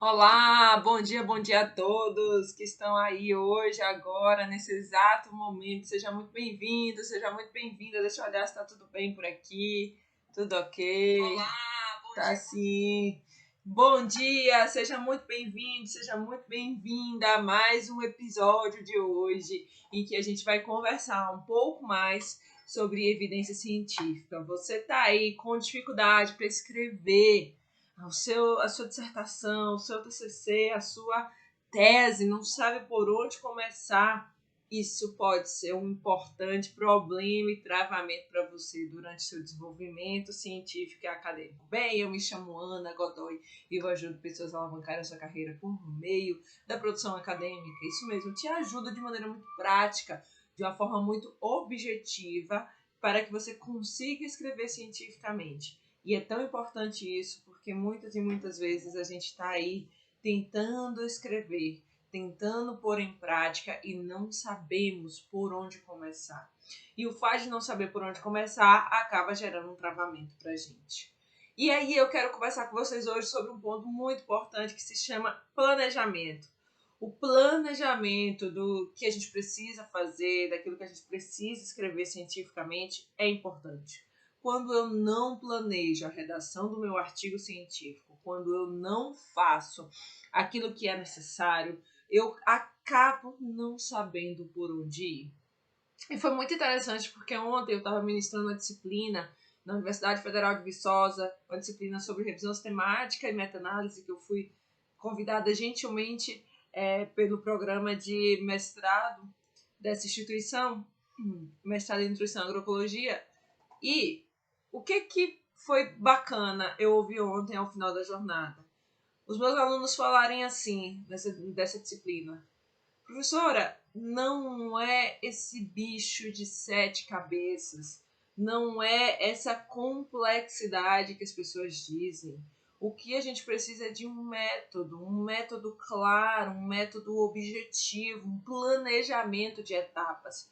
Olá, bom dia a todos que estão aí hoje, agora, nesse exato momento. Seja muito bem-vindo, seja muito bem-vinda. Deixa eu olhar se tá tudo bem por aqui, tudo ok. Olá, tá sim. Bom dia, seja muito bem-vindo, seja muito bem-vinda a mais um episódio de hoje, em que a gente vai conversar um pouco mais sobre evidência científica. Você tá aí com dificuldade para escrever a sua dissertação, o seu TCC, a sua tese, não sabe por onde começar, isso pode ser um importante problema e travamento para você durante seu desenvolvimento científico e acadêmico. Bem, eu me chamo Ana Godoy e eu ajudo pessoas a alavancarem a sua carreira por meio da produção acadêmica. Isso mesmo, te ajuda de maneira muito prática, de uma forma muito objetiva, para que você consiga escrever cientificamente. E é tão importante isso porque muitas e muitas vezes a gente está aí tentando escrever, tentando pôr em prática e não sabemos por onde começar. E o fato de não saber por onde começar acaba gerando um travamento para a gente. E aí eu quero conversar com vocês hoje sobre um ponto muito importante que se chama planejamento. O planejamento do que a gente precisa fazer, daquilo que a gente precisa escrever cientificamente é importante. Quando eu não planejo a redação do meu artigo científico, quando eu não faço aquilo que é necessário, eu acabo não sabendo por onde ir. E foi muito interessante porque ontem eu estava ministrando uma disciplina na Universidade Federal de Viçosa, uma disciplina sobre revisão sistemática e meta-análise, que eu fui convidada gentilmente pelo programa de mestrado dessa instituição, mestrado em nutrição e agroecologia. E o que foi bacana eu ouvi ontem ao final da jornada? Os meus alunos falarem assim, dessa disciplina. Professora, não é esse bicho de 7 cabeças, não é essa complexidade que as pessoas dizem. O que a gente precisa é de um método claro, um método objetivo, um planejamento de etapas.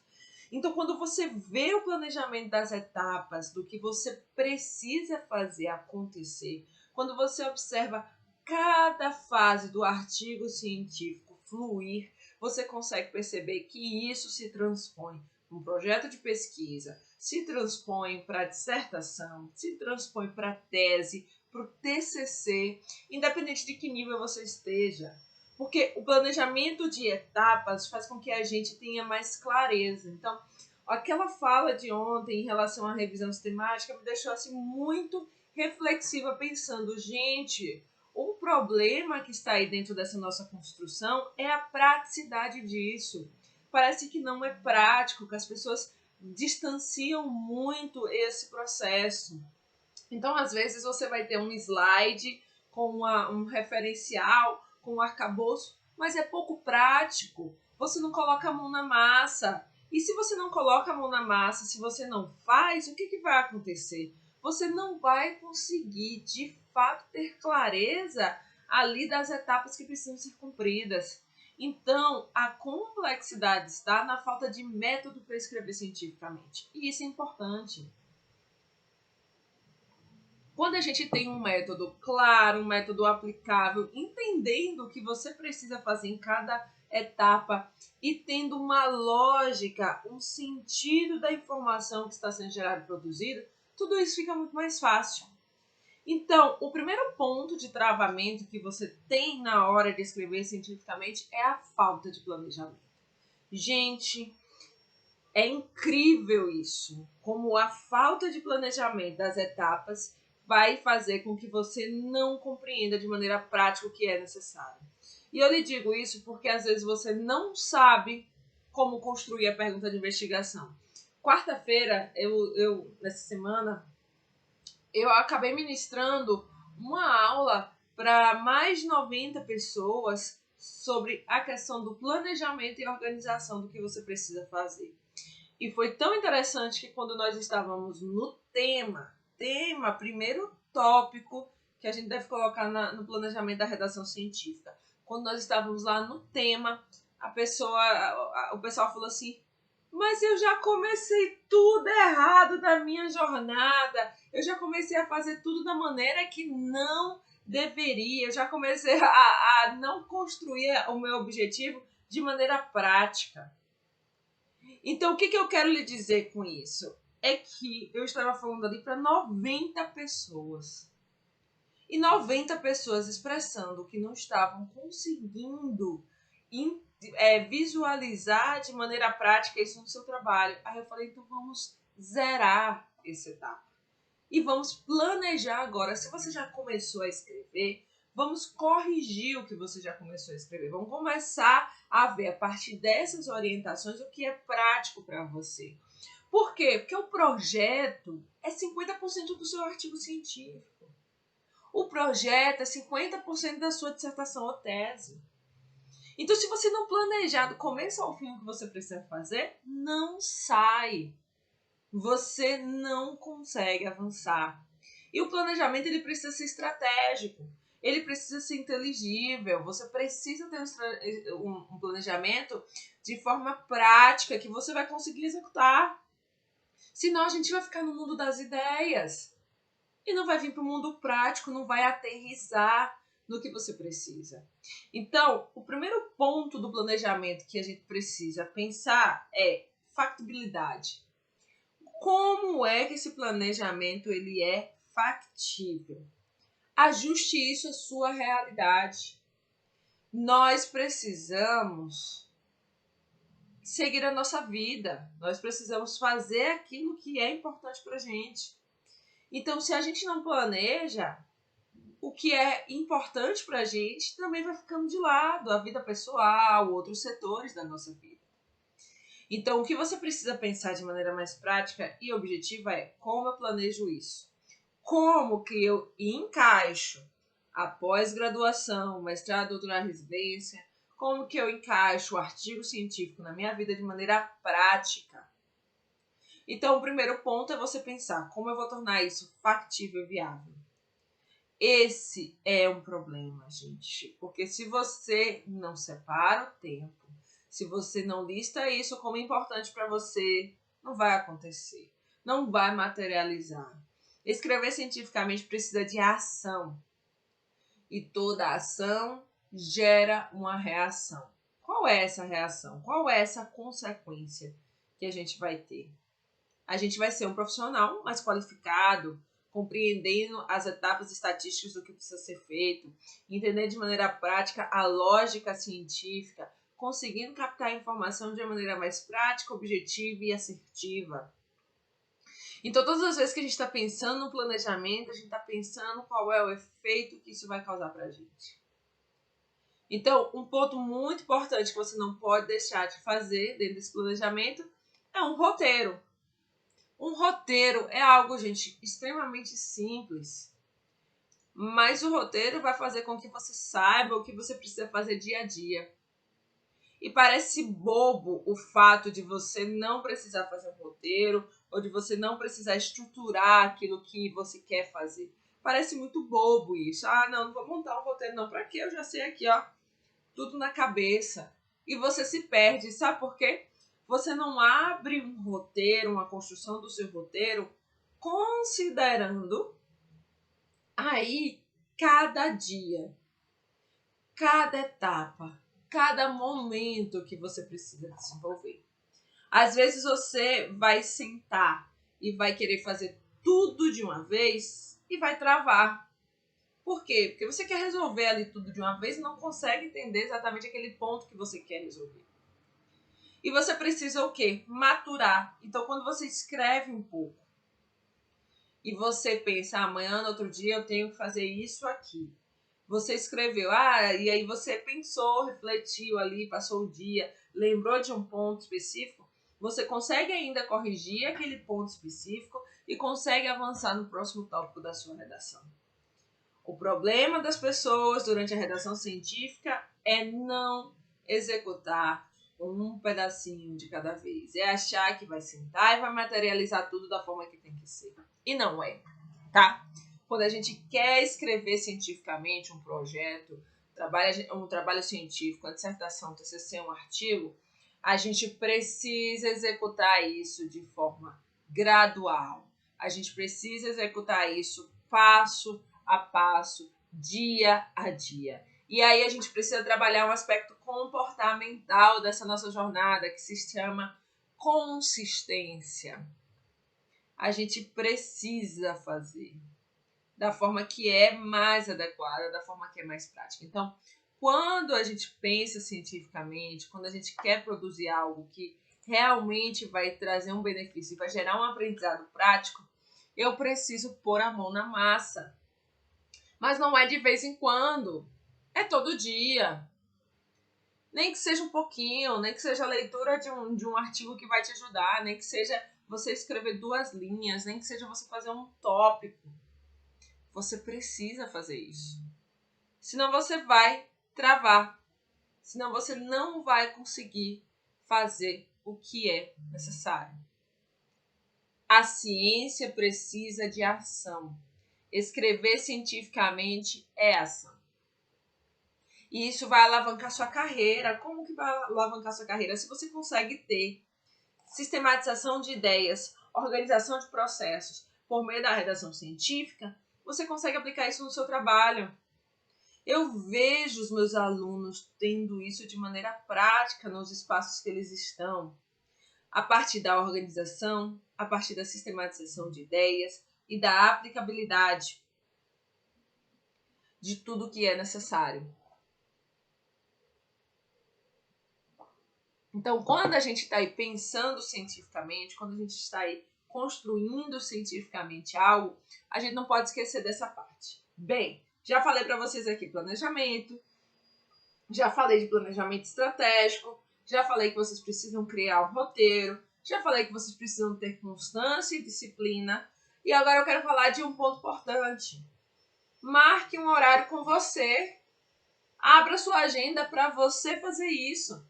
Então, quando você vê o planejamento das etapas, do que você precisa fazer acontecer, quando você observa cada fase do artigo científico fluir, você consegue perceber que isso se transpõe para um projeto de pesquisa, se transpõe para dissertação, se transpõe para tese, para o TCC, independente de que nível você esteja. Porque o planejamento de etapas faz com que a gente tenha mais clareza. Então, aquela fala de ontem em relação à revisão sistemática me deixou assim muito reflexiva, pensando, gente, o problema que está aí dentro dessa nossa construção é a praticidade disso. Parece que não é prático, que as pessoas distanciam muito esse processo. Então, às vezes, você vai ter um slide com um referencial, com um arcabouço, mas é pouco prático. Você não coloca a mão na massa. E se você não coloca a mão na massa, se você não faz, o que vai acontecer? Você não vai conseguir, de fato, ter clareza ali das etapas que precisam ser cumpridas. Então, a complexidade está na falta de método para escrever cientificamente. E isso é importante. Quando a gente tem um método claro, um método aplicável, entendendo o que você precisa fazer em cada etapa e tendo uma lógica, um sentido da informação que está sendo gerada e produzida, tudo isso fica muito mais fácil. Então, o primeiro ponto de travamento que você tem na hora de escrever cientificamente é a falta de planejamento. Gente, é incrível isso, como a falta de planejamento das etapas vai fazer com que você não compreenda de maneira prática o que é necessário. E eu lhe digo isso porque às vezes você não como construir a pergunta de investigação. Quarta-feira, nessa semana, eu acabei ministrando uma aula para mais de 90 pessoas sobre a questão do planejamento e organização do que você precisa fazer. E foi tão interessante que quando nós estávamos no primeiro tópico que a gente deve colocar no planejamento da redação científica. Quando nós estávamos lá no tema, o pessoal falou assim, mas eu já comecei tudo errado da minha jornada, eu já comecei a fazer tudo da maneira que não eu já comecei a não construir o meu objetivo de maneira prática. Então, o que eu quero lhe dizer com isso? É que eu estava falando ali para 90 pessoas. E 90 pessoas expressando que não estavam conseguindo visualizar de maneira prática isso no seu trabalho. Aí eu falei, então vamos zerar essa etapa. E vamos planejar agora. Se você já começou a escrever, vamos corrigir o que você já começou a escrever. Vamos começar a ver, a partir dessas orientações, o que é prático para você. Por quê? Porque o projeto é 50% do seu artigo científico. O projeto é 50% da sua dissertação ou tese. Então, se você não planejar do começo ao fim o que você precisa fazer, não sai. Você não consegue avançar. E o planejamento ele precisa ser estratégico. Ele precisa ser inteligível. Você precisa ter um planejamento de forma prática que você vai conseguir executar. Senão a gente vai ficar no mundo das ideias. E não vai vir para o mundo prático, não vai aterrissar no que você precisa. Então, o primeiro ponto do planejamento que a gente precisa pensar é factibilidade. Como é que esse planejamento ele é factível? Ajuste isso à sua realidade. Nós precisamos seguir a nossa vida. Nós precisamos fazer aquilo que é importante para a gente. Então, se a gente não planeja, o que é importante para a gente também vai ficando de lado, a vida pessoal, outros setores da nossa vida. Então, o que você precisa pensar de maneira mais prática e objetiva é como eu planejo isso? Como que eu encaixo a pós-graduação, mestrado, doutorado, residência? Como que eu encaixo o artigo científico na minha vida de maneira prática? Então, o primeiro ponto é você pensar como eu vou tornar isso factível e viável. Esse é um problema, gente, porque se você não separa o tempo, se você não lista isso como importante para você, não vai acontecer, não vai materializar. Escrever cientificamente precisa de ação e toda ação gera uma reação. Qual é essa reação? Qual é essa consequência que a gente vai ter? A gente vai ser um profissional mais qualificado, compreendendo as etapas estatísticas do que precisa ser feito, entender de maneira prática a lógica científica, conseguindo captar a informação de uma maneira mais prática, objetiva e assertiva. Então, todas as vezes que a gente está pensando no planejamento, a gente está pensando qual é o efeito que isso vai causar para a gente. Então, um ponto muito importante que você não pode deixar de fazer dentro desse planejamento é um roteiro. Um roteiro é algo, gente, extremamente simples. Mas o roteiro vai fazer com que você saiba o que você precisa fazer dia a dia. E parece bobo o fato de você não precisar fazer um roteiro ou de você não precisar estruturar aquilo que você quer fazer. Parece muito bobo isso. Ah, não vou montar um roteiro não. Pra quê? Eu já sei aqui, ó, tudo na cabeça. E você se perde. Sabe por quê? Você não abre um roteiro, uma construção do seu roteiro, considerando aí cada dia, cada etapa, cada momento que você precisa desenvolver. Às vezes você vai sentar e vai querer fazer tudo de uma vez e vai travar. Por quê? Porque você quer resolver ali tudo de uma vez e não consegue entender exatamente aquele ponto que você quer resolver. E você precisa o quê? Maturar. Então, quando você escreve um pouco e você pensa, amanhã, no outro dia, eu tenho que fazer isso aqui. Você escreveu, e aí você pensou, refletiu ali, passou o dia, lembrou de um ponto específico, você consegue ainda corrigir aquele ponto específico e consegue avançar no próximo tópico da sua redação. O problema das pessoas durante a redação científica é não executar um pedacinho de cada vez. É achar que vai sentar e vai materializar tudo da forma que tem que ser. E não é, tá? Quando a gente quer escrever cientificamente um projeto, um trabalho científico, uma dissertação, um TCC, um artigo, a gente precisa executar isso de forma gradual. A gente precisa executar isso passo a passo, dia a dia. E aí a gente precisa trabalhar um aspecto comportamental dessa nossa jornada, que se chama consistência. A gente precisa fazer da forma que é mais adequada, da forma que é mais prática. Então, quando a gente pensa cientificamente, quando a gente quer produzir algo que realmente vai trazer um benefício e vai gerar um aprendizado prático, eu preciso pôr a mão na massa. Mas não é de vez em quando, é todo dia. Nem que seja um pouquinho, nem que seja a leitura de um artigo que vai te ajudar, nem que seja você escrever 2 linhas, nem que seja você fazer um tópico. Você precisa fazer isso. Senão você vai travar. Senão você não vai conseguir fazer o que é necessário. A ciência precisa de ação. Escrever cientificamente é ação. E isso vai alavancar sua carreira. Como que vai alavancar sua carreira? Se você consegue ter sistematização de ideias, organização de processos por meio da redação científica, você consegue aplicar isso no seu trabalho. Eu vejo os meus alunos tendo isso de maneira prática nos espaços que eles estão, a partir da organização, a partir da sistematização de ideias e da aplicabilidade de tudo que é necessário. Então, quando a gente está aí pensando cientificamente, quando a gente está aí construindo cientificamente algo, a gente não pode esquecer dessa parte. Bem, já falei para vocês aqui planejamento, já falei de planejamento estratégico, já falei que vocês precisam criar um roteiro, já falei que vocês precisam ter constância e disciplina, e agora eu quero falar de um ponto importante. Marque um horário com você, abra sua agenda para você fazer isso.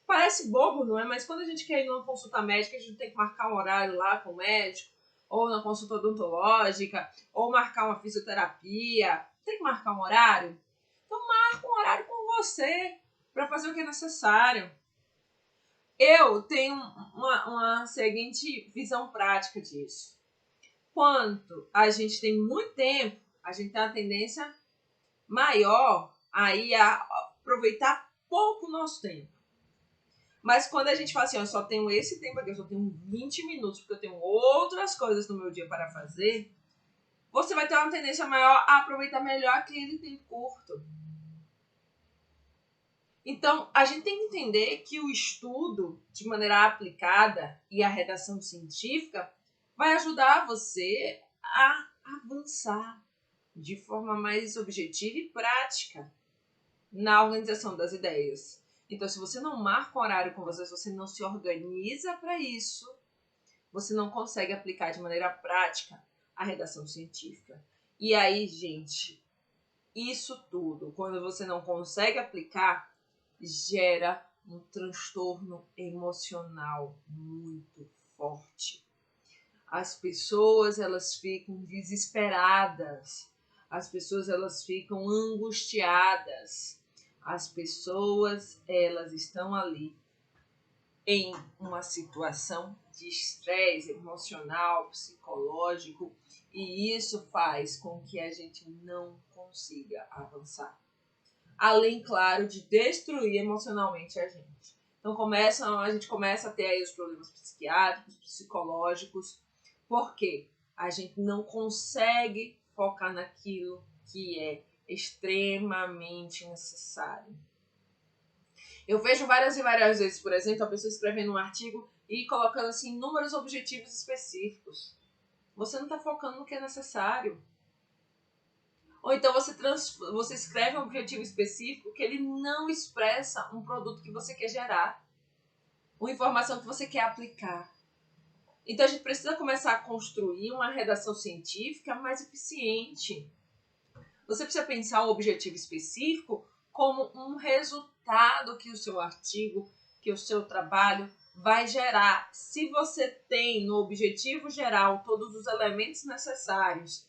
Parece bobo, não é? Mas quando a gente quer ir numa consulta médica, a gente tem que marcar um horário lá com o médico, ou na consulta odontológica, ou marcar uma fisioterapia. Tem que marcar um horário? Então marca um horário com você para fazer o que é necessário. Eu tenho uma seguinte visão prática disso. Quando a gente tem muito tempo, a gente tem uma tendência maior aí a aproveitar pouco o nosso tempo. Mas quando a gente fala assim, eu só tenho esse tempo aqui, eu só tenho 20 minutos, porque eu tenho outras coisas no meu dia para fazer, você vai ter uma tendência maior a aproveitar melhor aquele tempo curto. Então, a gente tem que entender que o estudo de maneira aplicada e a redação científica vai ajudar você a avançar de forma mais objetiva e prática na organização das ideias. Então, se você não marca um horário com você, se você não se organiza para isso, você não consegue aplicar de maneira prática a redação científica. E aí, gente, isso tudo, quando você não consegue aplicar, gera um transtorno emocional muito forte. As pessoas, elas ficam desesperadas. As pessoas, elas ficam angustiadas. As pessoas, elas estão ali em uma situação de estresse emocional, psicológico, e isso faz com que a gente não consiga avançar. Além, claro, de destruir emocionalmente a gente. Então a gente começa a ter aí os problemas psiquiátricos, psicológicos, porque a gente não consegue focar naquilo que é extremamente necessário. Eu vejo várias e várias vezes, por exemplo, a pessoa escrevendo um artigo e colocando assim números objetivos específicos. Você não está focando no que é necessário. Ou então você escreve um objetivo específico que ele não expressa um produto que você quer gerar, uma informação que você quer aplicar. Então a gente precisa começar a construir uma redação científica mais eficiente. Você precisa pensar um objetivo específico como um resultado que o seu artigo, que o seu trabalho vai gerar. Se você tem no objetivo geral todos os elementos necessários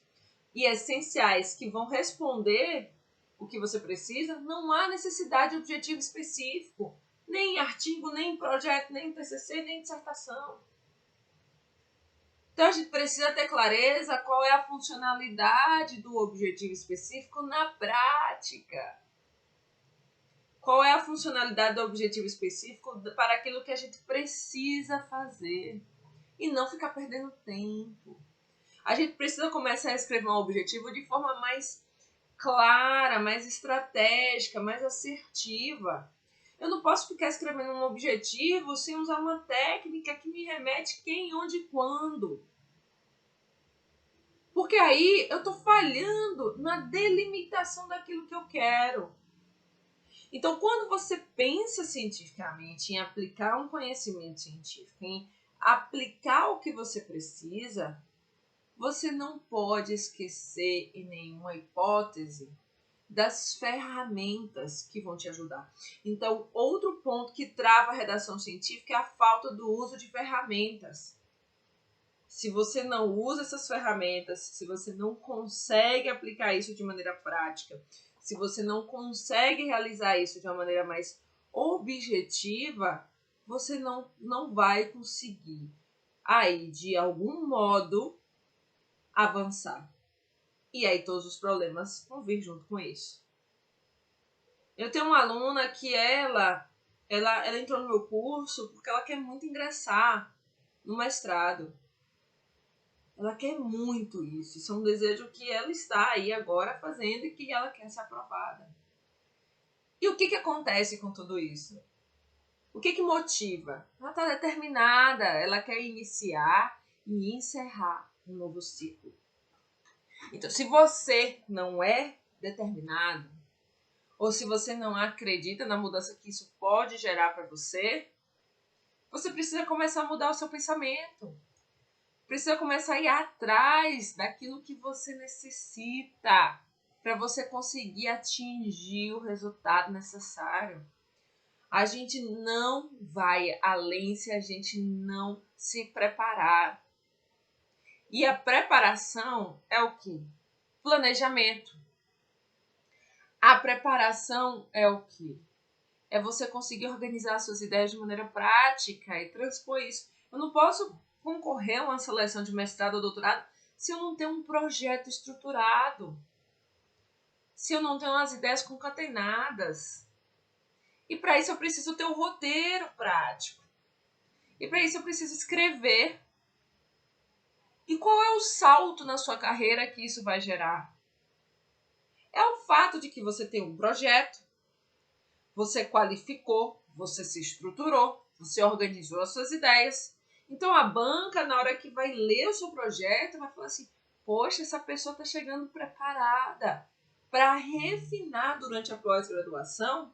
e essenciais que vão responder o que você precisa, não há necessidade de objetivo específico, nem em artigo, nem em projeto, nem em TCC, nem em dissertação. Então, a gente precisa ter clareza qual é a funcionalidade do objetivo específico na prática. Qual é a funcionalidade do objetivo específico para aquilo que a gente precisa fazer e não ficar perdendo tempo. A gente precisa começar a escrever um objetivo de forma mais clara, mais estratégica, mais assertiva. Eu não posso ficar escrevendo um objetivo sem usar uma técnica que me remete quem, onde e quando. Porque aí eu estou falhando na delimitação daquilo que eu quero. Então, quando você pensa cientificamente em aplicar um conhecimento científico, em aplicar o que você precisa, você não pode esquecer em nenhuma hipótese das ferramentas que vão te ajudar. Então, outro ponto que trava a redação científica é a falta do uso de ferramentas. Se você não usa essas ferramentas, se você não consegue aplicar isso de maneira prática, se você não consegue realizar isso de uma maneira mais objetiva, você não vai conseguir aí, de algum modo, avançar. E aí todos os problemas vão vir junto com isso. Eu tenho uma aluna que ela entrou no meu curso porque ela quer muito ingressar no mestrado. Ela quer muito isso. Isso é um desejo que ela está aí agora fazendo e que ela quer ser aprovada. E o que acontece com tudo isso? O que motiva? Ela está determinada, ela quer iniciar e encerrar um novo ciclo. Então, se você não é determinado, ou se você não acredita na mudança que isso pode gerar para você, você precisa começar a mudar o seu pensamento. Precisa começar a ir atrás daquilo que você necessita para você conseguir atingir o resultado necessário. A gente não vai além se a gente não se preparar. E a preparação é o quê? Planejamento. A preparação é o quê? É você conseguir organizar suas ideias de maneira prática e transpor isso. Eu não posso concorrer a uma seleção de mestrado ou doutorado se eu não tenho um projeto estruturado, se eu não tenho as ideias concatenadas. E para isso eu preciso ter um roteiro prático. E para isso eu preciso escrever. E qual é o salto na sua carreira que isso vai gerar? É o fato de que você tem um projeto, você qualificou, você se estruturou, você organizou as suas ideias. Então a banca, na hora que vai ler o seu projeto, vai falar assim: poxa, essa pessoa está chegando preparada para refinar durante a pós-graduação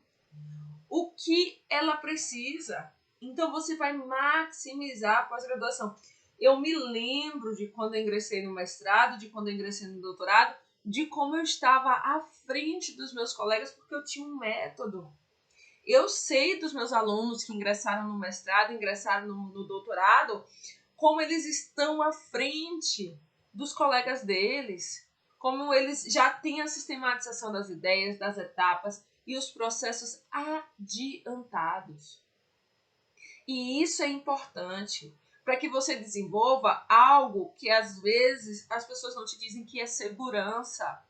o que ela precisa. Então você vai maximizar a pós-graduação. Eu me lembro de quando eu ingressei no mestrado, de quando eu ingressei no doutorado, de como eu estava à frente dos meus colegas porque eu tinha um método. Eu sei dos meus alunos que ingressaram no mestrado, ingressaram no doutorado, como eles estão à frente dos colegas deles, como eles já têm a sistematização das ideias, das etapas e os processos adiantados. E isso é importante para que você desenvolva algo que às vezes as pessoas não te dizem que é segurança.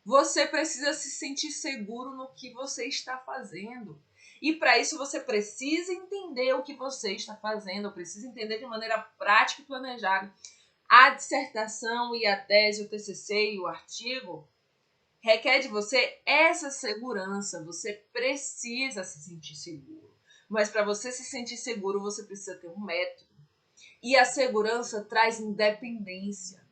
Você precisa se sentir seguro no que você está fazendo. E para isso você precisa entender o que você está fazendo, precisa entender de maneira prática e planejada. A dissertação e a tese, o TCC e o artigo requer de você essa segurança. Você precisa se sentir seguro. Mas para você se sentir seguro, você precisa ter um método. E a segurança traz independência.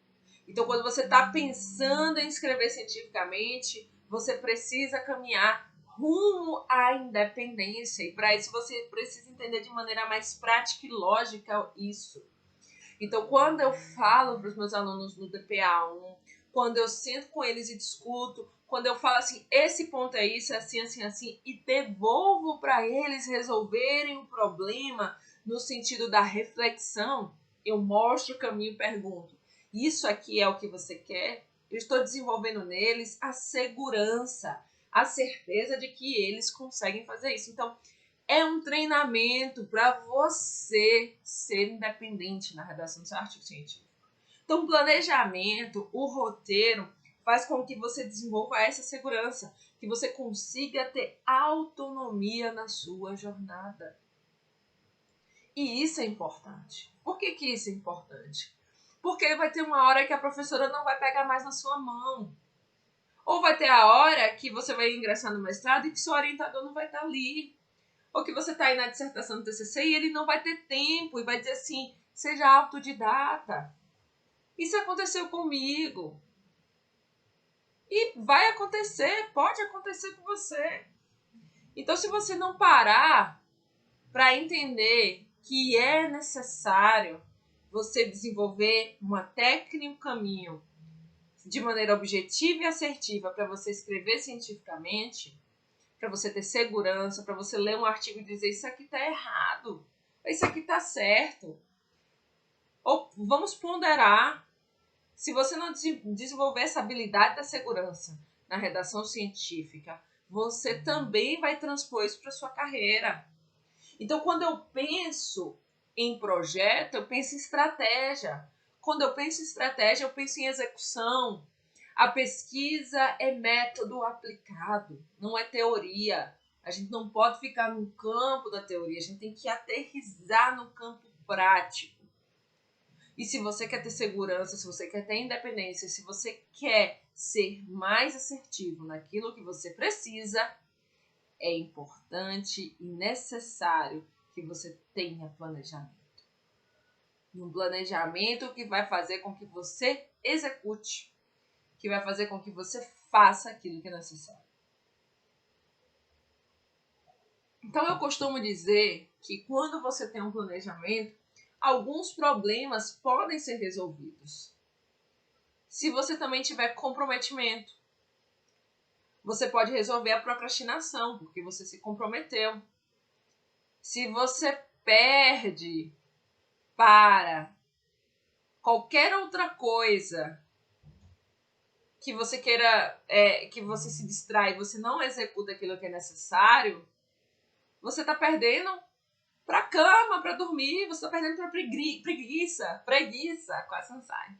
Então, quando você está pensando em escrever cientificamente, você precisa caminhar rumo à independência. E para isso você precisa entender de maneira mais prática e lógica isso. Então, quando eu falo para os meus alunos no DPA1, quando eu sento com eles e discuto, quando eu falo assim, esse ponto é isso, é assim, assim, assim, e devolvo para eles resolverem o problema no sentido da reflexão, eu mostro o caminho e pergunto: isso aqui é o que você quer? Eu estou desenvolvendo neles a segurança, a certeza de que eles conseguem fazer isso. Então, É um treinamento para você ser independente na redação do seu artigo científico. Então, o planejamento, o roteiro, faz com que você desenvolva essa segurança, que você consiga ter autonomia na sua jornada. E isso é importante. Por que isso é importante? Porque vai ter uma hora que a professora não vai pegar mais na sua mão. Ou vai ter a hora que você vai ingressar no mestrado e que seu orientador não vai estar ali. Ou que você está aí na dissertação do TCC e ele não vai ter tempo e vai dizer assim, seja autodidata. Isso aconteceu comigo. E vai acontecer, pode acontecer com você. Então, se você não parar para entender que é necessário você desenvolver uma técnica, um caminho de maneira objetiva e assertiva para você escrever cientificamente, para você ter segurança, para você ler um artigo e dizer isso aqui está errado, isso aqui está certo. Ou vamos ponderar. Se você não desenvolver essa habilidade da segurança na redação científica, você também vai transpor isso para a sua carreira. Então, quando eu penso em projeto, eu penso em estratégia. Quando eu penso em estratégia, eu penso em execução. A pesquisa é método aplicado, não é teoria. A gente não pode ficar no campo da teoria, a gente tem que aterrissar no campo prático. E se você quer ter segurança, se você quer ter independência, se você quer ser mais assertivo naquilo que você precisa, é importante e necessário que você tenha planejamento. Um planejamento que vai fazer com que você execute, que vai fazer com que você faça aquilo que é necessário. Então, eu costumo dizer que quando você tem um planejamento, alguns problemas podem ser resolvidos. Se você também tiver comprometimento, você pode resolver a procrastinação, porque você se comprometeu. Se você perde para qualquer outra coisa que você queira, que você se distrai, você não executa aquilo que é necessário, você está perdendo para cama, para dormir, você está perdendo para preguiça, quase não sai.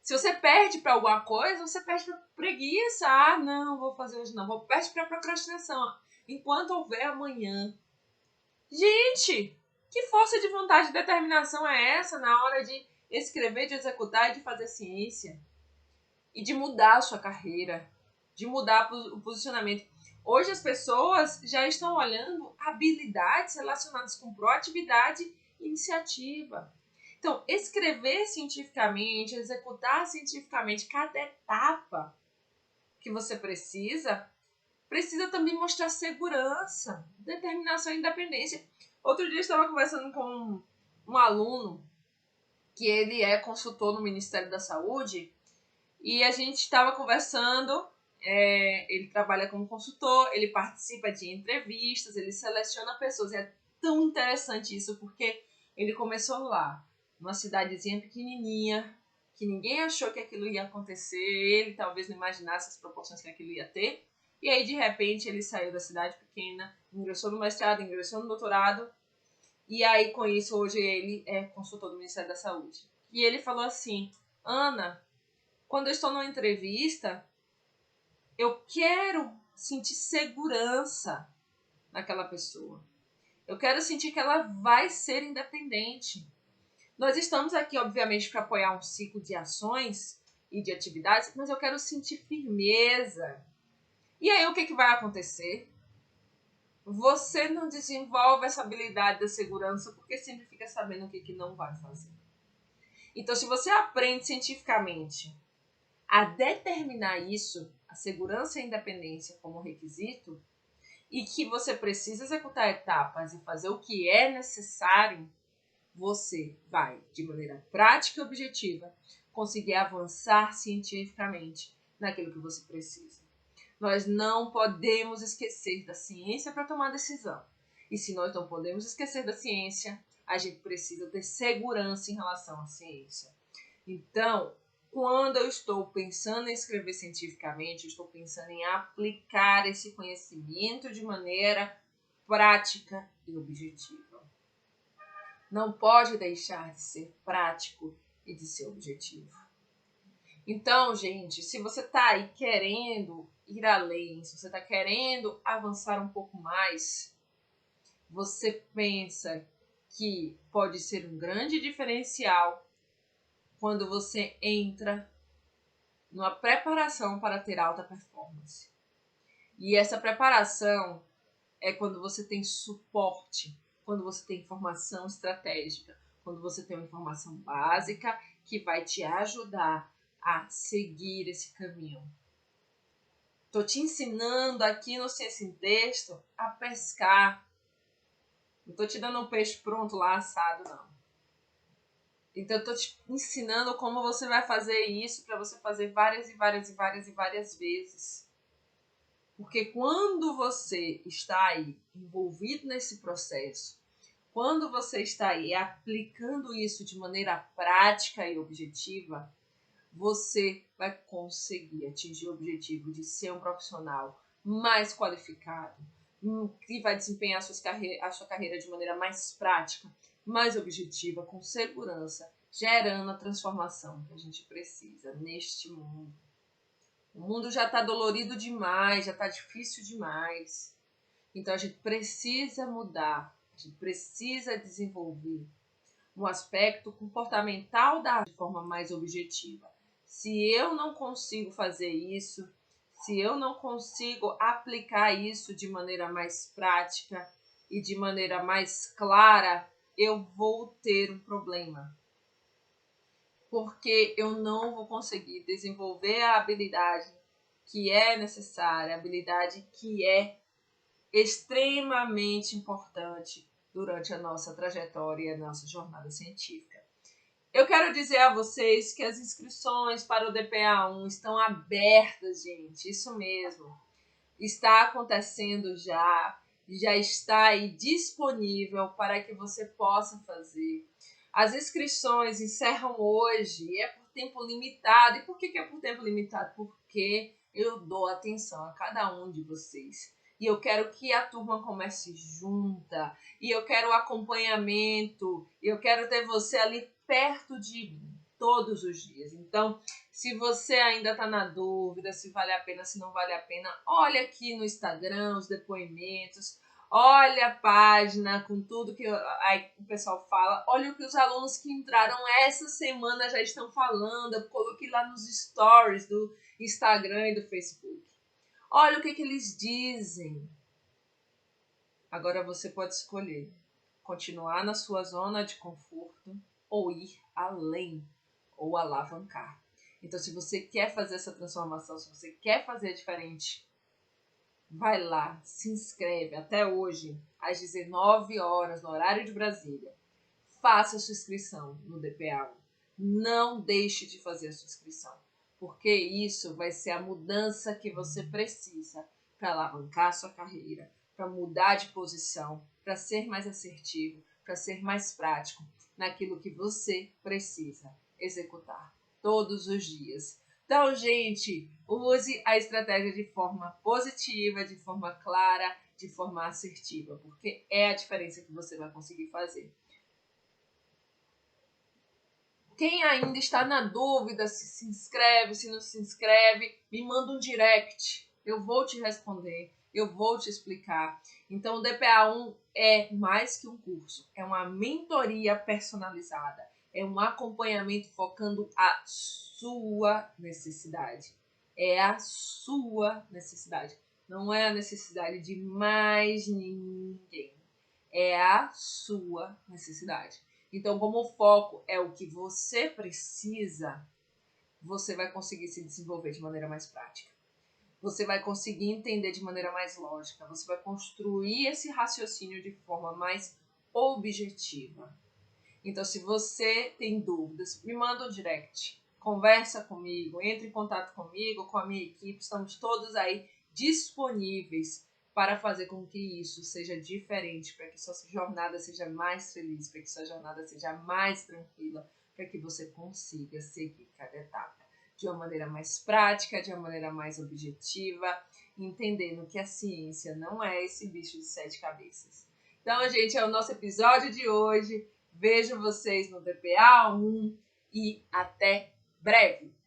Se você perde para alguma coisa, você perde para preguiça. Ah, não, vou fazer hoje não. Perde para procrastinação. Enquanto houver amanhã. Gente, que força de vontade e determinação é essa na hora de escrever, de executar e de fazer ciência? E de mudar a sua carreira, de mudar o posicionamento. Hoje as pessoas já estão olhando habilidades relacionadas com proatividade e iniciativa. Então, escrever cientificamente, executar cientificamente cada etapa que você precisa também mostrar segurança, determinação e independência. Outro dia eu estava conversando com um aluno que ele é consultor no Ministério da Saúde e a gente estava conversando, ele trabalha como consultor, ele participa de entrevistas, ele seleciona pessoas. É tão interessante isso, porque ele começou lá, numa cidadezinha pequenininha, que ninguém achou que aquilo ia acontecer, ele talvez não imaginasse as proporções que aquilo ia ter. E aí, de repente, ele saiu da cidade pequena, ingressou no mestrado, ingressou no doutorado, e aí, com isso, hoje ele é consultor do Ministério da Saúde. E ele falou assim, Ana, quando eu estou numa entrevista, eu quero sentir segurança naquela pessoa. Eu quero sentir que ela vai ser independente. Nós estamos aqui, obviamente, para apoiar um ciclo de ações e de atividades, mas eu quero sentir firmeza. E aí, o que vai acontecer? Você não desenvolve essa habilidade da segurança porque sempre fica sabendo o que não vai fazer. Então, se você aprende cientificamente a determinar isso, a segurança e a independência como requisito, e que você precisa executar etapas e fazer o que é necessário, você vai, de maneira prática e objetiva, conseguir avançar cientificamente naquilo que você precisa. Nós não podemos esquecer da ciência para tomar decisão. E se nós não podemos esquecer da ciência, a gente precisa ter segurança em relação à ciência. Então, quando eu estou pensando em escrever cientificamente, eu estou pensando em aplicar esse conhecimento de maneira prática e objetiva. Não pode deixar de ser prático e de ser objetivo. Então, gente, se você está aí querendo ir além, se você está querendo avançar um pouco mais, você pensa que pode ser um grande diferencial quando você entra numa preparação para ter alta performance. E essa preparação é quando você tem suporte, quando você tem informação estratégica, quando você tem uma informação básica que vai te ajudar a seguir esse caminho. Estou te ensinando aqui no Ciência em Texto a pescar. Não estou te dando um peixe pronto lá assado, não. Então, eu estou te ensinando como você vai fazer isso para você fazer várias vezes. Porque quando você está aí envolvido nesse processo, quando você está aí aplicando isso de maneira prática e objetiva, você vai conseguir atingir o objetivo de ser um profissional mais qualificado, que vai desempenhar a sua carreira de maneira mais prática, mais objetiva, com segurança, gerando a transformação que a gente precisa neste mundo. O mundo já está dolorido demais, já está difícil demais. Então a gente precisa mudar, a gente precisa desenvolver um aspecto comportamental de forma mais objetiva. Se eu não consigo fazer isso, se eu não consigo aplicar isso de maneira mais prática e de maneira mais clara, eu vou ter um problema. Porque eu não vou conseguir desenvolver a habilidade que é necessária, a habilidade que é extremamente importante durante a nossa trajetória e a nossa jornada científica. Eu quero dizer a vocês que as inscrições para o DPA1 estão abertas, gente, isso mesmo. Está acontecendo já está aí disponível para que você possa fazer. As inscrições encerram hoje, é por tempo limitado. E por que é por tempo limitado? Porque eu dou atenção a cada um de vocês. E eu quero que a turma comece junta. E eu quero acompanhamento. E eu quero ter você ali perto de mim todos os dias. Então, se você ainda está na dúvida se vale a pena, se não vale a pena, olha aqui no Instagram os depoimentos. Olha a página com tudo que o pessoal fala. Olha o que os alunos que entraram essa semana já estão falando. Eu coloquei lá nos stories do Instagram e do Facebook. Olha o que eles dizem. Agora você pode escolher continuar na sua zona de conforto ou ir além, ou alavancar. Então, se você quer fazer essa transformação, se você quer fazer diferente, vai lá, se inscreve até hoje, às 19 horas, no horário de Brasília. Faça a sua inscrição no DPA1. Não deixe de fazer a sua inscrição, porque isso vai ser a mudança que você precisa para alavancar a sua carreira, para mudar de posição, para ser mais assertivo, para ser mais prático naquilo que você precisa executar todos os dias. Então, gente, use a estratégia de forma positiva, de forma clara, de forma assertiva, porque é a diferença que você vai conseguir fazer. Quem ainda está na dúvida se inscreve, se não se inscreve, me manda um direct. Eu vou te responder, eu vou te explicar. Então, o DPA1 é mais que um curso, é uma mentoria personalizada, é um acompanhamento focando a sua necessidade. É a sua necessidade, não é a necessidade de mais ninguém. É a sua necessidade. Então, como o foco é o que você precisa, você vai conseguir se desenvolver de maneira mais prática. Você vai conseguir entender de maneira mais lógica. Você vai construir esse raciocínio de forma mais objetiva. Então, se você tem dúvidas, me manda um direct. Conversa comigo, entre em contato comigo, com a minha equipe. Estamos todos aí disponíveis para fazer com que isso seja diferente, para que sua jornada seja mais feliz, para que sua jornada seja mais tranquila, para que você consiga seguir cada etapa de uma maneira mais prática, de uma maneira mais objetiva entendendo que a ciência não é esse bicho de 7 cabeças. Então, gente, é o nosso episódio de hoje. Vejo vocês no DPA 1 e até breve!